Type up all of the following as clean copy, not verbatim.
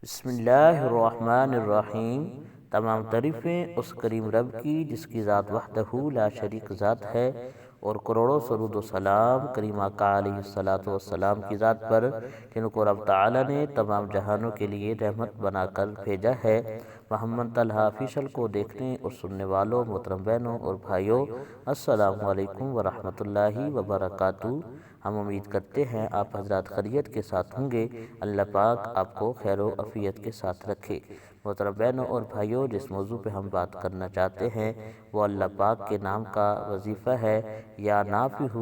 بسم اللہ الرحمن الرحیم۔ تمام تعریفیں اس کریم رب کی جس کی ذات وحدہ لا شریک ذات ہے، اور کروڑوں درود و سلام کریم آقا علیہ الصلوۃ والسلام کی ذات پر، جن کو رب تعالی نے تمام جہانوں کے لیے رحمت بنا کر بھیجا ہے۔ محمد طلحہ آفیشل کو دیکھنے اور سننے والوں محترم بہنوں اور بھائیوں، السلام علیکم ورحمۃ اللہ وبرکاتہ۔ ہم امید کرتے ہیں آپ حضرات خیریت کے ساتھ ہوں گے۔ اللہ پاک آپ کو خیر و عافیت کے ساتھ رکھے۔ محترم بہنوں اور بھائیوں، جس موضوع پہ ہم بات کرنا چاہتے ہیں وہ اللہ پاک کے نام کا وظیفہ ہے یا نافع۔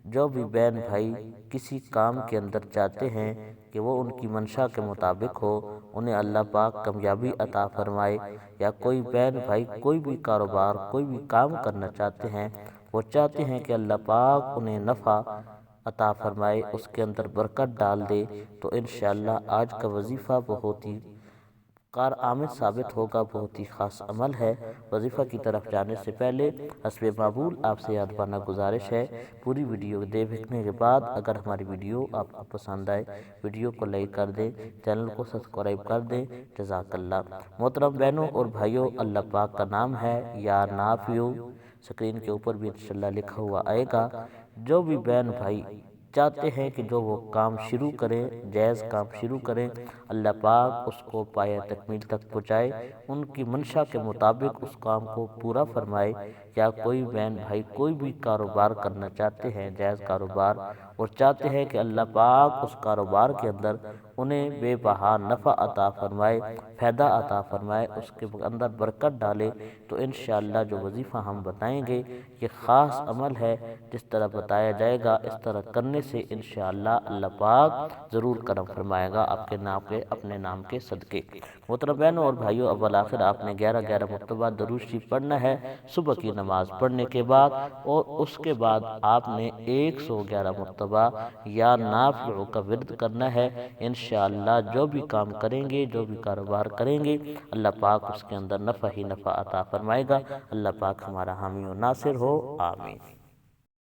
جو بھی بہن بھائی کسی کام کے اندر چاہتے ہیں کہ وہ ان کی منشا کے مطابق ہو، انہیں اللہ پاک کامیابی عطا فرمائے، یا کوئی بہن بھائی کوئی بھی کاروبار کوئی بھی کام کرنا چاہتے ہیں، وہ چاہتے ہیں کہ اللہ پاک انہیں نفع عطا فرمائے، اس کے اندر برکت ڈال دے، تو انشاءاللہ آج کا وظیفہ بہت ہی کارآمد ثابت ہوگا، بہت ہی خاص عمل ہے۔ وظیفہ کی طرف جانے سے پہلے حسب معمول آپ سے یادوانہ گزارش ہے، پوری ویڈیو دیکھنے کے بعد اگر ہماری ویڈیو آپ کو پسند آئے، ویڈیو کو لائک کر دیں، چینل کو سبسکرائب کر دیں، جزاک اللہ۔ محترم بہنوں اور بھائیوں، اللہ پاک کا نام ہے یا نافع، سکرین کے اوپر بھی انشاءاللہ لکھا ہوا آئے گا۔ جو بھی بہن بھائی چاہتے ہیں کہ جو وہ کام شروع کریں، جائز کام شروع کریں، اللہ پاک اس کو پایہ تکمیل تک پہنچائے، ان کی منشا کے مطابق اس کام کو پورا فرمائے۔ یا کوئی بہن بھائی کوئی بھی کاروبار کرنا چاہتے ہیں، جائز کاروبار، اور چاہتے ہیں کہ اللہ پاک اس کاروبار کے اندر انہیں بے بہا نفع عطا فرمائے، فائدہ عطا فرمائے، اس کے اندر برکت ڈالے، تو انشاءاللہ جو وظیفہ ہم بتائیں گے یہ خاص عمل ہے۔ جس طرح بتایا جائے گا اس طرح کرنے سے انشاءاللہ اللہ پاک ضرور کرم فرمائے گا آپ کے نام کے، اپنے نام کے صدقے۔ محترم بہنوں اور بھائیوں، اول آخر آپ نے 11 مرتبہ درود شریف پڑھنا ہے صبح کی نماز پڑھنے کے بعد، اور اس کے بعد آپ نے 111 مرتبہ یا نافع کا ورد کرنا ہے۔ انشاءاللہ جو بھی کام کریں گے، جو بھی کاروبار کریں گے، اللہ پاک اس کے اندر نفع ہی نفع عطا فرمائے گا۔ اللہ پاک ہمارا حامی و ناصر ہو، آمین۔